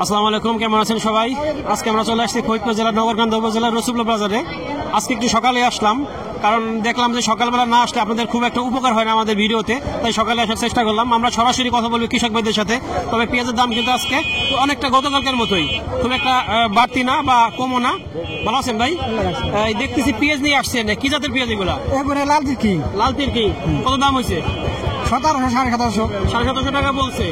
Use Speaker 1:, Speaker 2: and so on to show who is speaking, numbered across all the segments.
Speaker 1: আসসালামু আলাইকুম, কেমন আছেন সবাই? আজকে আমরা চলে আসছি ফরিদপুর জেলার নগরকান্দা উপজেলার রসুলপুর বাজারে। আজকে একটু সকালে আসলাম, কারণ দেখলাম যে সকালবেলা না আসলে আপনাদের খুব একটা উপকার হয় না আমাদের ভিডিওতে, তাই সকালে আসার চেষ্টা করলাম। আমরা সরাসরি কথা বলবো কৃষক ভাইদের সাথে। তবে পেঁয়াজের দাম কিন্তু আজকে অনেকটা গতকালকের মতোই, খুব একটা বাড়তি না বা কমও না। ভালো আছেন ভাই? দেখতেছি পেঁয়াজ নিয়ে আসছেন, কি জাতের পেঁয়াজ এগুলা?
Speaker 2: লাল তিরকি।
Speaker 1: লাল তিরকি কত দাম হয়েছে?
Speaker 2: 1700 1750
Speaker 1: 1750 টাকা বলছে।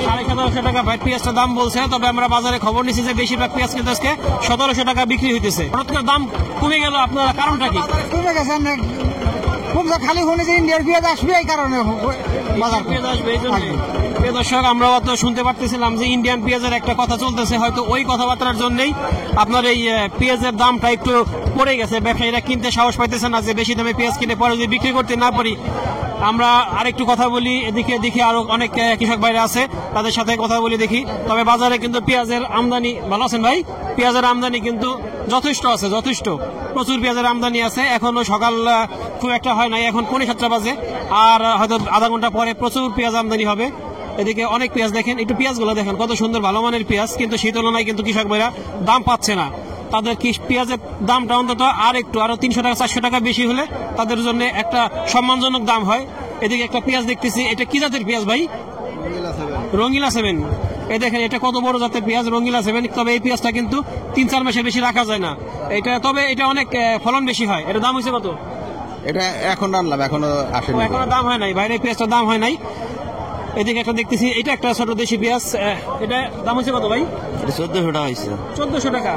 Speaker 1: 1750 টাকা ভাই পেঁয়াজটার দাম বলছে। তবে আমরা বাজারে খবর নিচ্ছি যে বেশিরভাগ পেঁয়াজ কিন্তু আজকে 1700 টাকা বিক্রি হইতেছে। হঠাৎ করে দাম কমে গেল, আপনার কারণটা কি?
Speaker 2: কমে গেছে খুব খালি হলে যে ইন্ডিয়ার পেঁয়াজ আসবে এই কারণে বাজার
Speaker 1: পেঁয়াজ আসবে এই জন্য। প্রিয় দর্শক, আমরা তো শুনতে পারতেছিলাম যে ইন্ডিয়ান পেঁয়াজের একটা কথা চলতেছে, হয়তো ওই কথাবার্তার জন্যই আপনার এই পেঁয়াজের দামটা একটু পড়ে গেছে। ব্যবসায়ীরা কিনতে সাহস পাইতেছে না যে বেশি দামে পেঁয়াজ কিনে পরে যদি বিক্রি করতে না পারি। আমরা আরেকটু কথা বলি, এদিকে দেখি আরো অনেক কৃষক ভাইরা আছে, তাদের সাথে কথা বলি দেখি। তবে বাজারে কিন্তু পেঁয়াজের আমদানি, ভালো আছেন ভাই? পেঁয়াজের আমদানি কিন্তু যথেষ্ট আছে, যথেষ্ট প্রচুর পেঁয়াজের আমদানি আছে। এখনো সকাল খুব একটা হয় নাই, এখন 7:45 বাজে, আর হয়তো আধা ঘন্টা পরে প্রচুর পেঁয়াজ আমদানি হবে। এদিকে অনেক পেঁয়াজ দেখেন, একটু পেঁয়াজগুলো দেখেন কত সুন্দর, ভালো মানের পেঁয়াজ। কিন্তু সেই তুলনায় কিন্তু কৃষক ভাইরা দাম পাচ্ছে না। তাদের পেঁয়াজের দামটা অন্তত আরো 300 টাকা 400 টাকা বেশি হলে তাদের জন্য একটা সম্মানজনক দাম হয়। এদিকে একটা পেঁয়াজ দেখতেছি, এটা কি জাতের পেঁয়াজ ভাই? রঙ্গিলা 7। এই দেখেন এটা কত বড় জাতের পেঁয়াজ, রঙ্গিলা 7। তবে এই পেঁয়াজটা কিন্তু 3-4 মাসের বেশি রাখা যায় না এটা, তবে এটা অনেক ফলন বেশি হয়। এটা দাম হয়েছে কত?
Speaker 3: এটা এখন আনলাম, এখনো আসেনি,
Speaker 1: এখনো দাম হয় নাই বাইরে, পেঁয়াজটার দাম হয় নাই। এদিকে একটা দেখতেছি, এটা একটা ছোট দেশি পেঁয়াজ, এটা দাম হচ্ছে কত ভাই?
Speaker 3: এটা 1400 টাকা হয়েছে।
Speaker 1: 1400 টাকা।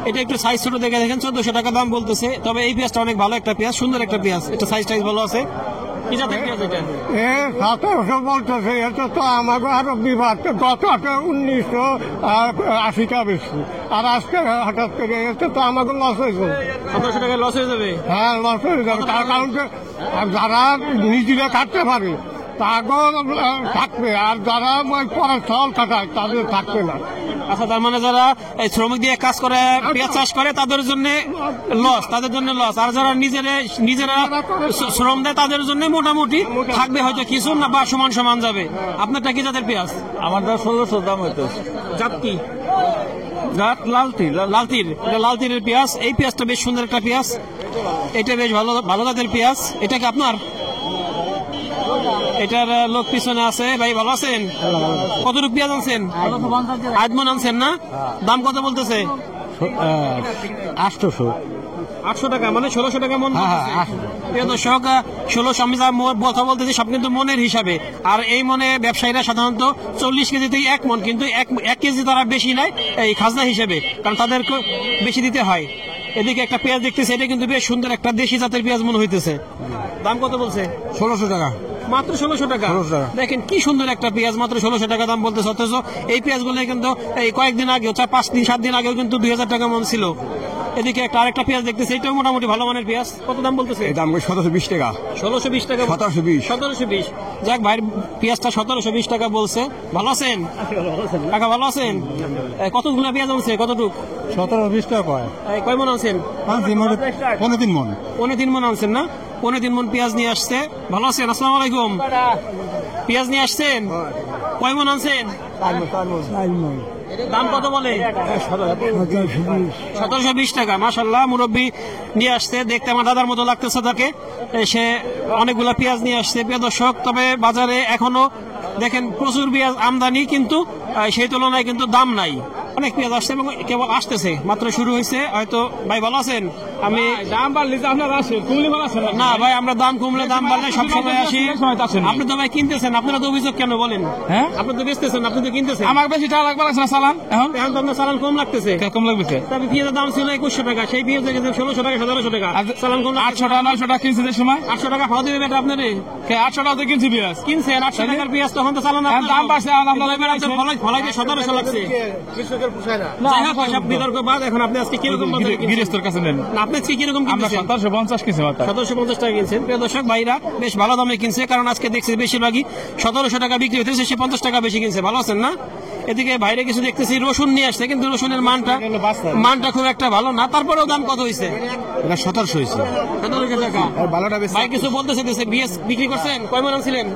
Speaker 1: এটা একটু সাইজ ছোট দেখে দেখেন, 1400 টাকা দাম বলতেছে। তবে এই পেঁয়াজটা অনেক ভালো একটা পেঁয়াজ, সুন্দর একটা পেঁয়াজ, এটা সাইজ টাইজ ভালো আছে। কি জাতের পেঁয়াজ এটা?
Speaker 2: 1700 বলতেছে, এটা তো আমাকে আরো বিবাদ, গত 1980 টাকা বেশি, আর আজকে হঠাৎ করে এটা তো আমাকে লস হয়েছে।
Speaker 1: 1700 টাকা লস হয়ে যাবে?
Speaker 2: হ্যাঁ, লস হয়ে যাবে। তার কারণ যারা নিজেরা কাটতে পারে তাকেও থাকবে, আর যারা পরের স্থল খাটায় তাদের থাকবে না।
Speaker 1: আচ্ছা, তার মানে যারা এই শ্রমিক দিয়ে কাজ করে পেঁয়াজ চাষ করে তাদের জন্য লস, তাদের জন্য লস। আর যারা নিজেরা শ্রম দেয় তাদের জন্য মোটামুটি থাকবে, হয়তো কিছু না বা সমান সমান যাবে। আপনারটা কি জাতের পেঁয়াজ?
Speaker 3: আমারটা 1600 দাম হইতেছে।
Speaker 1: জাত কি?
Speaker 3: জাত লালতি।
Speaker 1: লালতির, এটা লালতিরের পেঁয়াজ। এই পেঁয়াজটা বেশ সুন্দর একটা পেঁয়াজ, এটা বেশ ভালো ভালো জাতের পেঁয়াজ। এটা কি আপনার? এটার লোক পিছনে আছে। ভাই ভালো আছেন? কতটুকু পেঁয়াজ আনছেন? 8 মণ আনছেন না? দাম কত বলতেছে? 800 টাকা, মানে 1600 টাকা মন। প্রিয় দর্শক, 1600 আমি যা কথা বলতেছি সব কিন্তু মনের হিসাবে। আর এই মনে ব্যবসায়ীরা সাধারণত 40 কেজিতে 1 মণ, কিন্তু 1 কেজি তারা বেশি নেয় এই খাজনা হিসেবে, কারণ তাদেরকে বেশি দিতে হয়। এদিকে একটা পেঁয়াজ দেখতেছে, এটা কিন্তু বেশ সুন্দর একটা দেশি জাতের পেঁয়াজ মনে হইতেছে। দাম কত বলছে?
Speaker 2: 1600 টাকা।
Speaker 1: মাত্র 1600 টাকা। দেখেন কি সুন্দর একটা পেঁয়াজ, মাত্র 1600 টাকা দাম বলতেছে। অথচ এই পেঁয়াজগুলো কিন্তু এই কয়েকদিন আগে, 5-7 দিন আগেও কিন্তু 2000 টাকা মন ছিল। এদিকে আরেকটা পেঁয়াজ দেখতেছি, এটাও মোটামুটি ভালো মানের পেঁয়াজ। কত দাম বলতেছে?
Speaker 3: দাম 1720 টাকা।
Speaker 1: 1620 টাকা। 1720। যাক ভাই, পেঁয়াজটা 1720 টাকা বলছে। ভালো আছেন কাকা? ভালো আছেন? কতগুলো পেঁয়াজ আনছে? কতটুক?
Speaker 2: 1720 টাকা
Speaker 1: কয় মন আনছেন?
Speaker 2: 3 মণ।
Speaker 1: 3 মন আনছেন না? 3 মন পেঁয়াজ নিয়ে আসছে। ভালো আছেন? আসসালামু আলাইকুম। পেঁয়াজ নিয়ে আসছেন, কয় মন আনছেন?
Speaker 2: 4 মণ।
Speaker 1: দাম কত বলে? 1720 টাকা। মাশাআল্লাহ, মুরব্বী নিয়ে আসছে, দেখতে আমার দাদার মতো লাগতেছে তাকে। সে অনেকগুলা পেঁয়াজ নিয়ে আসছে। প্রিয় দর্শক, তবে বাজারে এখনো দেখেন প্রচুর পেঁয়াজ আমদানি, কিন্তু সেই তুলনায় কিন্তু দাম নাই। অনেক পেঁয়াজ আসছে এবং কেবল আসতেছে, মাত্র শুরু হয়েছে হয়তো। ভাই ভালো আছেন? আমি
Speaker 2: দাম বাড়লে আপনারা আসেন, কমলে ভালো আছেন
Speaker 1: না ভাই, আমরা দাম কমলে দাম বাড়লে সবসময় আসি। আপনি তো ভাই কিনতেছেন, আপনারা তো অভিযোগ কেন বলেন?
Speaker 2: হ্যাঁ,
Speaker 1: আপনি তো বেচতেছেন, আপনি তো কিনতেছেন।
Speaker 2: আমার বেশি টাকা লাগবে না চালান।
Speaker 1: এখন তো আপনার চালান কম লাগতেছে।
Speaker 2: কম লাগবে।
Speaker 1: তবে পেঁয়াজের দাম ছিল 2100 টাকা, সেই পেঁয়াজ দেখেছেন 1600 টাকা 1700 টাকা। চালান কম
Speaker 2: 800 টাকা 900 টাকা কিনছে যে সময়।
Speaker 1: 800 টাকা খাওয়া দেবে বেটা আপনারে?
Speaker 2: 800 টাকা কিনছি পেঁয়াজ,
Speaker 1: কিনছেন 800 টাকার পেঁয়াজ, তখন তো চালান
Speaker 2: দাম বাড়ছে।
Speaker 1: ফলাইতে 1700 লাগছে। যাই হোক, সব বিতর্ক বাদ। এখন আপনি আজকে কিরকম
Speaker 2: গৃহস্থর কাছে নেন?
Speaker 1: আপনি আজকে কিরকম কিনছেন?
Speaker 2: 1750 কিনছি।
Speaker 1: 1750 টাকা কিনছেন। প্রিয় দর্শক, ভাইরা বেশ ভালো দামে কিনছে, কারণ আজকে দেখছি বেশিরভাগই 1700 টাকা বিক্রি হতেছে, সে 50 টাকা বেশি কিনছে। ভালো আছেন না? এদিকে বাইরে কিছু দেখতেছি রসুন নিয়ে আসছে, কিন্তু রসুনের মানটা খুব একটা ভালো না। তারপরেও দাম কত হয়েছে?
Speaker 3: এটা 1700 হয়েছে।
Speaker 1: 1700 টাকা।
Speaker 3: ভালোটা বেশি।
Speaker 1: ভাই কিছু বলতেছে বিএস বিক্রি করছেন? কয় মন ছিলেন?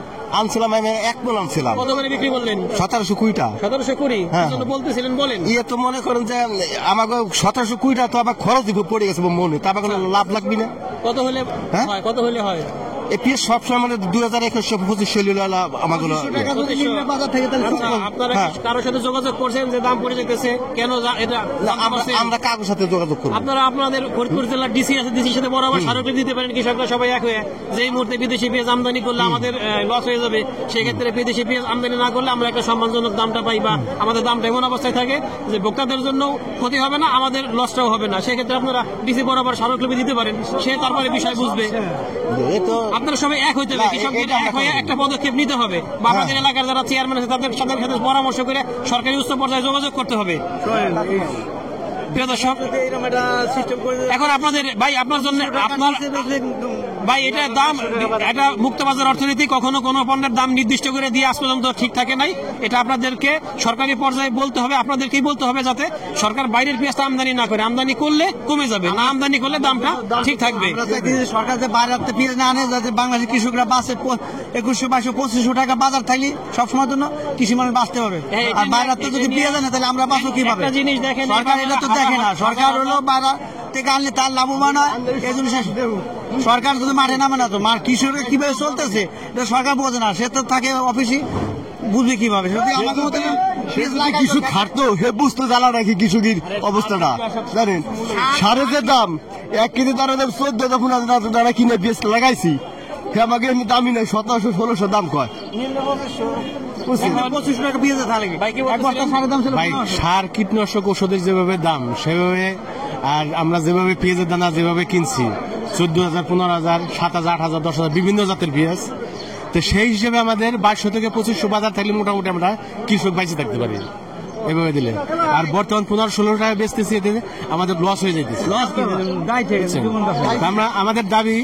Speaker 3: আনছিলাম আমি 1 মণ আনছিলাম।
Speaker 1: কত করে বিক্রি করলেন?
Speaker 3: 1720 টা।
Speaker 1: 1720?
Speaker 3: হ্যাঁ।
Speaker 1: কি জন্য বলতেছিলেন বলেন?
Speaker 3: ইয়ে তো মনে করেন যে আমাকে 1720 টা তো আবার খরচ দিব পড়ে গেছে মনে, তা আবার কোনো লাভ লাগবি না।
Speaker 1: কত হলে
Speaker 3: হ্যাঁ?
Speaker 1: হয়? কত হলে হয়?
Speaker 3: এই পিস সবসময় মানে 2021-25 আমাকে
Speaker 1: আচ্ছা, আপনারা কি কারোর সাথে যোগাযোগ করছেন যে দাম পড়ে যেতেছে কেন এটা
Speaker 3: আমরা কারোর সাথে যোগাযোগ করবো।
Speaker 1: আপনারা আপনাদের ফরিদপুর জেলার ডিসি আছে, ডিসির সাথে বরাবর স্মারকলিপি দিতে পারেন কৃষকরা সবাই এক হয়ে, যে এই মুহূর্তে বিদেশি পেঁয়াজ আমদানি করলে আমাদের লস হয়ে যাবে, সেক্ষেত্রে বিদেশি পেঁয়াজ আমদানি না করলে আমরা একটা সম্মানজনক দামটা পাই, বা আমাদের দামটা এমন অবস্থায় থাকে যে ভোক্তাদের জন্য ক্ষতি হবে না, আমাদের লসটাও হবে না। সেক্ষেত্রে আপনারা ডিসি বরাবর স্মারকলিপি দিতে পারেন, সে তারপরে বিষয় বুঝবে। আপনারা সবাই এক হইতে হবে, কৃষকদের এক হয়ে একটা পদক্ষেপ নিতে হবে, বা আমাদের এলাকার যারা চেয়ারম্যান আছে তাদের সাথে পরামর্শ করে সরকারি উচ্চ পর্যায়ে যোগাযোগ করতে হবে। প্রিয় দর্শক, এখন আপনাদের ভাই আপনার জন্য আপনার ভাই এটা দাম, এটা মুক্তবাজার অর্থনীতি, কখনো কোনো পণ্যের দাম নির্দিষ্ট করে দিয়ে আজ পর্যন্ত ঠিক থাকে নাই। এটা আপনাদেরকে সরকারি পর্যায়ে বলতে হবে, আপনাদেরকেই বলতে হবে, যাতে সরকার বাইরের পেঁয়াজটা আমদানি না করে। আমদানি করলে কমে যাবে, না আমদানি করলে দামটা ঠিক থাকবে।
Speaker 4: সরকার যে বাইরে পেঁয়াজ না আনে, যাতে বাংলাদেশের কৃষকরা বাঁচে, 2100-2200 টাকা বাজার থাকলে সবসময় জন্য কৃষি মানুষ বাঁচতে পারবে। আর বাইরে তো যদি পেঁয়াজ আনে তাহলে আমরা বাঁচবো কিভাবে?
Speaker 1: জিনিস দেখেন,
Speaker 4: সরকার এটা তো দেখে না। সরকার হলো বাইরে থেকে আনলে তার লাভবান হয়, এই জন্য সরকার যদি মাঠে নামে না, তো কৃষকের কিভাবে চলতেছে এটা সরকার বোঝে না, সে তো থাকে অফিসে, বুঝবে কিভাবে? যদি আমাদের মতো
Speaker 3: কিছু খাটতো সে বুঝতো, জানা রাখি কৃষকের অবস্থাটা জানেন। সারের যে দাম 1 কেজি তারা 14-15 টাকা কিনে বেশ লাগাইছি, সে আমাকে এমনি দামি নেই, 1700-1600 দাম কয়।
Speaker 4: 2500 টাকা পেঁয়াজে থাকে, এক বস্তা সারের দাম ছিল
Speaker 2: ভাই সার কীটনাশক ওষুধের যেভাবে দাম সেভাবে, আর আমরা যেভাবে পেঁয়াজের দানা যেভাবে কিনছি 14,000, 15,000, 7,000, 8,000, 10,000 বিভিন্ন জাতের পেঁয়াজ, তো সেই হিসেবে আমাদের 2200 থেকে 2500 বাজার থাকলে মোটামুটি আমরা কৃষক বাইচে থাকতে পারি এভাবে দিলে। আর বর্তমান 1500-16 টাকা বেচতেছি, এতে আমাদের লস হয়ে যাইতেছে। আমরা আমাদের দাবি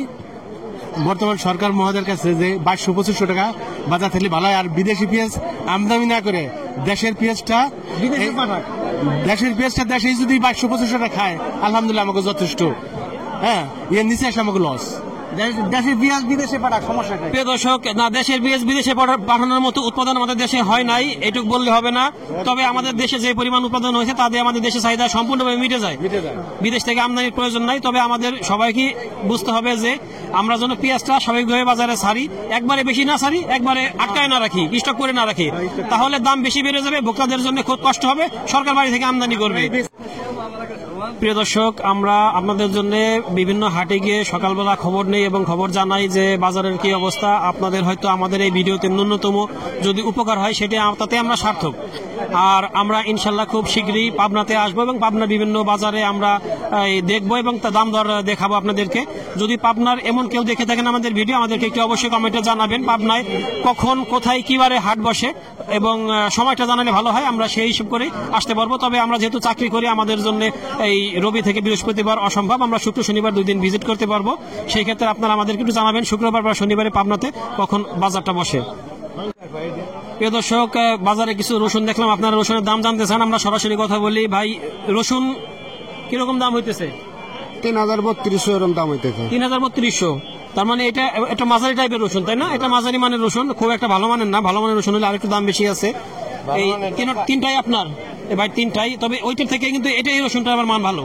Speaker 2: বর্তমান সরকার মহোদয়ের কাছে যে 2200-2500 টাকা বাজার থাকলে ভালো হয়, আর বিদেশি পেঁয়াজ আমদানি না করে দেশের পেঁয়াজটা দেশেই যদি 2200-2500 টাকা খায়, আলহামদুলিল্লাহ আমাকে যথেষ্ট। হ্যাঁ, এর নিচে আসে আমাকে লস।
Speaker 4: দেশের পেঁয়াজ বিদেশে পাঠাক, সমস্যা নেই।
Speaker 1: প্রিয় দর্শক, না দেশের পেঁয়াজ বিদেশে পাঠানোর মতো উৎপাদন আমাদের দেশে হয় নাই, এটুকু বললে হবে না। তবে আমাদের দেশে যে পরিমাণ উৎপাদন হয়েছে তাতে আমাদের দেশের চাহিদা সম্পূর্ণভাবে মিটে যায়, বিদেশ থেকে আমদানির প্রয়োজন নাই। তবে আমাদের সবাইকে বুঝতে হবে যে আমরা যেন পেঁয়াজটা স্বাভাবিকভাবে বাজারে ছাড়ি, একবারে বেশি না ছাড়ি, একবারে আটকায় না রাখি, স্টক করে না রাখি, তাহলে দাম বেশি বেড়ে যাবে, ভোক্তাদের জন্য খুব কষ্ট হবে, সরকার বাড়ি থেকে আমদানি করবে। প্রিয় দর্শক, আমরা আপনাদের জন্য বিভিন্ন হাটে গিয়ে সকালবেলা খবর নেই এবং খবর জানাই যে বাজারের কি অবস্থা। আপনাদের হয়তো আমাদের এই ভিডিওতে ন্যূনতম যদি উপকার হয় সেটা তাতে আমরা সার্থক। আর আমরা ইনশাল্লাহ খুব শীঘ্রই পাবনাতে আসবো এবং পাবনার বিভিন্ন বাজারে আমরা দেখবো এবং দাম দর দেখাবো আপনাদেরকে। যদি পাবনার এমন কেউ দেখে থাকেন আমাদের ভিডিও, আমাদেরকে একটু অবশ্যই কমেন্টে জানাবেন পাবনায় কখন কোথায় কিবারে হাট বসে এবং সময়টা জানালে ভালো হয়, আমরা সেই হিসাব করে আসতে পারবো। তবে আমরা যেহেতু চাকরি করি, আমাদের জন্য এই রবি থেকে বৃহস্পতিবার অসম্ভব, আমরা শুক্র শনিবার 2 দিন ভিজিট করতে পারবো। সেই ক্ষেত্রে আপনারা আমাদেরকে একটু জানাবেন শুক্রবার বা শনিবারে পাবনাতে কখন বাজারটা বসে। প্রিয় দর্শক, বাজারে কিছু রসুন দেখলাম, আপনারা রসুনের দাম জানতে চান, আমরা সরাসরি কথা বলি। ভাই, রসুন কিরকম দাম হইতেছে?
Speaker 2: 3,3200 এরকম দাম হইতেছে।
Speaker 1: 3,3200, তার মানে এটা একটা মাঝারি টাইপের রসুন, তাই না? এটা মাঝারি মানের রসুন, খুব একটা ভালো মানের না। ভালো মানের রসুন হলে আরেকটু দাম বেশি আছে। এই তিনটাই আপনার ভাই? তিনটাই। তবে ওইটার থেকে কিন্তু এই রসুনটা আমার মান ভালো।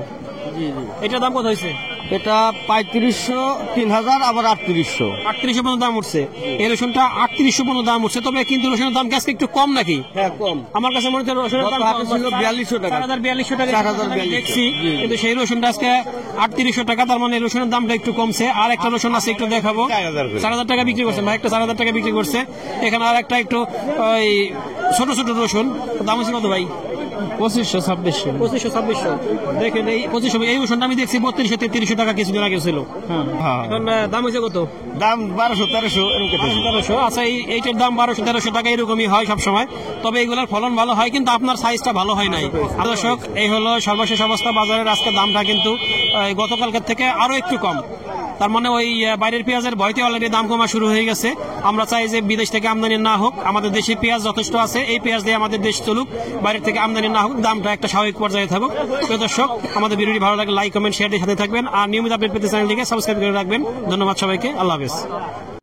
Speaker 1: এটার দাম কত হয়েছে?
Speaker 3: এটা 3500, 3000, আবার 3800
Speaker 1: পর্যন্ত দাম উঠছে। এই রসুনটা 3800 পর্যন্ত দাম উঠছে। তবে কিন্তু রসুনের দাম আজকে একটু কম নাকি?
Speaker 3: হ্যাঁ, কম।
Speaker 1: আমার কাছে মনে হচ্ছে রসুনের দাম
Speaker 3: ছিল 4200 টাকা,
Speaker 1: 4200 টাকা দেখছি, কিন্তু সেই রসুনটা আজকে 3800 টাকা। তার মানে রসুনের দামটা একটু কমছে। আর একটা রসুন আছে, একটু দেখাবো। 4000 টাকা বিক্রি করছেন ভাই, একটা 4000 টাকা বিক্রি করছে। এখানে আর একটা একটু ওই ছোট ছোট রসুন, দাম হচ্ছে কত ভাই? 2500-2600 দেখেন। এই 2500, এই রসুনটা আমি দেখছি 3200-3300 টাকা কিছুদিন আগে ছিল। এখন দাম হয়েছে কত?
Speaker 3: দাম 1200-1300 এরকম।
Speaker 1: 1300। আচ্ছা, এইটার দাম 1200-1300 টাকা এরকমই হয় সবসময়। তবে এগুলোর ফলন ভালো হয়, কিন্তু আপনার সাইজটা ভালো হয় নাই। দর্শক, এই হলো সর্বশেষ অবস্থা বাজারের। আজকে দামটা কিন্তু গতকালকের থেকে আরো একটু কম। তার মানে ওই বাইরের পেঁয়াজের ভয়তে অলরেডি দাম কমা শুরু হয়ে গেছে। আমরা চাই যে বিদেশ থেকে আমদানি না হোক, আমাদের দেশে পেঁয়াজ যথেষ্ট আছে, এই পেঁয়াজ দিয়ে আমাদের দেশ চলুক, বাইরের থেকে আমদানি না হোক, দামটা একটা স্বাভাবিক পর্যায়ে থাকুক। প্রিয় দর্শক, আমাদের ভিডিওটি ভালো লাগলে লাইক, কমেন্ট, শেয়ার দিয়ে সাথে থাকবেন, আর নিয়মিত আপডেট পেতে চ্যানেলটিকে সাবস্ক্রাইব করে রাখবেন। ধন্যবাদ সবাইকে, আল্লাহ হাফেজ।